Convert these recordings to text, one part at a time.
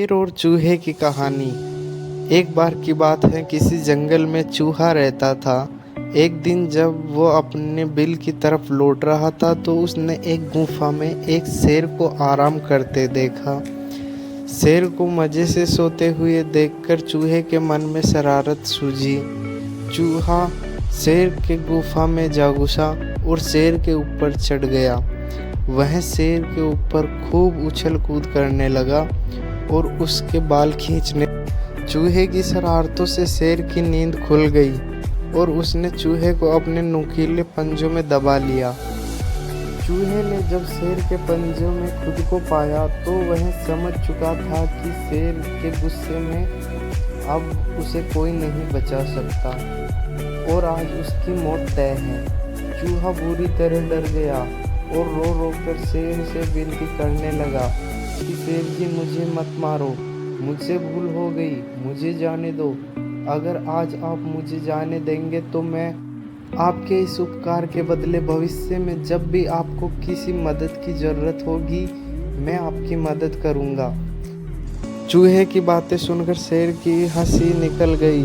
शेर और चूहे की कहानी। एक बार की बात है, किसी जंगल में चूहा रहता था। एक दिन जब वो अपने बिल की तरफ लौट रहा था तो उसने एक गुफा में एक शेर को आराम करते देखा। शेर को मज़े से सोते हुए देखकर चूहे के मन में शरारत सूझी। चूहा शेर के गुफा में जा घुसा और शेर के ऊपर चढ़ गया। वह शेर के ऊपर खूब उछल कूद करने लगा और उसके बाल खींचने। चूहे की शरारतों से शेर की नींद खुल गई और उसने चूहे को अपने नुकीले पंजों में दबा लिया। चूहे ने जब शेर के पंजों में खुद को पाया तो वह समझ चुका था कि शेर के गुस्से में अब उसे कोई नहीं बचा सकता और आज उसकी मौत तय है। चूहा बुरी तरह डर गया और रो रो कर शेर से विनती करने लगा कि शेर जी, मुझे मत मारो, मुझसे भूल हो गई, मुझे जाने दो। अगर आज आप मुझे जाने देंगे तो मैं आपके इस उपकार के बदले भविष्य में जब भी आपको किसी मदद की ज़रूरत होगी मैं आपकी मदद करूँगा। चूहे की बातें सुनकर शेर की हंसी निकल गई।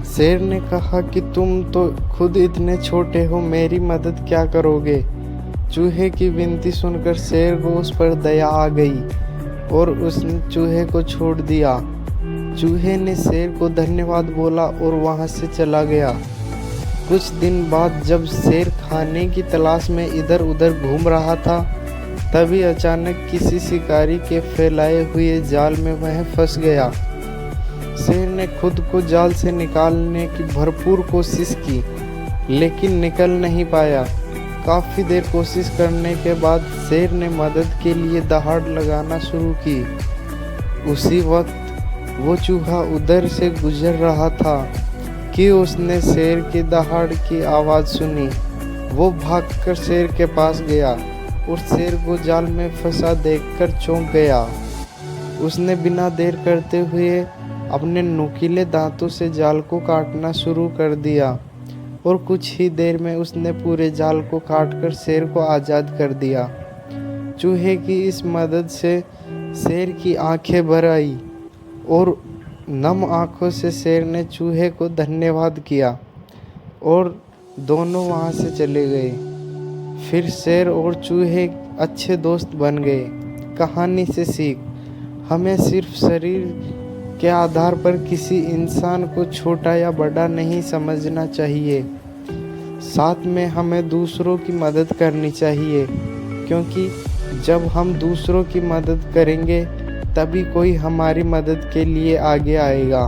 शेर ने कहा कि तुम तो खुद इतने छोटे हो, मेरी मदद क्या करोगे। चूहे की विनती सुनकर शेर को उस पर दया आ गई और उसने चूहे को छोड़ दिया। चूहे ने शेर को धन्यवाद बोला और वहां से चला गया। कुछ दिन बाद जब शेर खाने की तलाश में इधर उधर घूम रहा था तभी अचानक किसी शिकारी के फैलाए हुए जाल में वह फंस गया। शेर ने खुद को जाल से निकालने की भरपूर कोशिश की लेकिन निकल नहीं पाया। काफ़ी देर कोशिश करने के बाद शेर ने मदद के लिए दहाड़ लगाना शुरू की। उसी वक्त वो चूहा उधर से गुजर रहा था कि उसने शेर की दहाड़ की आवाज़ सुनी। वो भागकर शेर के पास गया और शेर को जाल में फंसा देखकर चौंक गया। उसने बिना देर करते हुए अपने नुकीले दांतों से जाल को काटना शुरू कर दिया और कुछ ही देर में उसने पूरे जाल को काटकर शेर को आज़ाद कर दिया। चूहे की इस मदद से शेर की आंखें भर आई और नम आंखों से शेर ने चूहे को धन्यवाद किया और दोनों वहां से चले गए। फिर शेर और चूहे अच्छे दोस्त बन गए। कहानी से सीख, हमें सिर्फ शरीर के आधार पर किसी इंसान को छोटा या बड़ा नहीं समझना चाहिए। साथ में हमें दूसरों की मदद करनी चाहिए क्योंकि जब हम दूसरों की मदद करेंगे तभी कोई हमारी मदद के लिए आगे आएगा।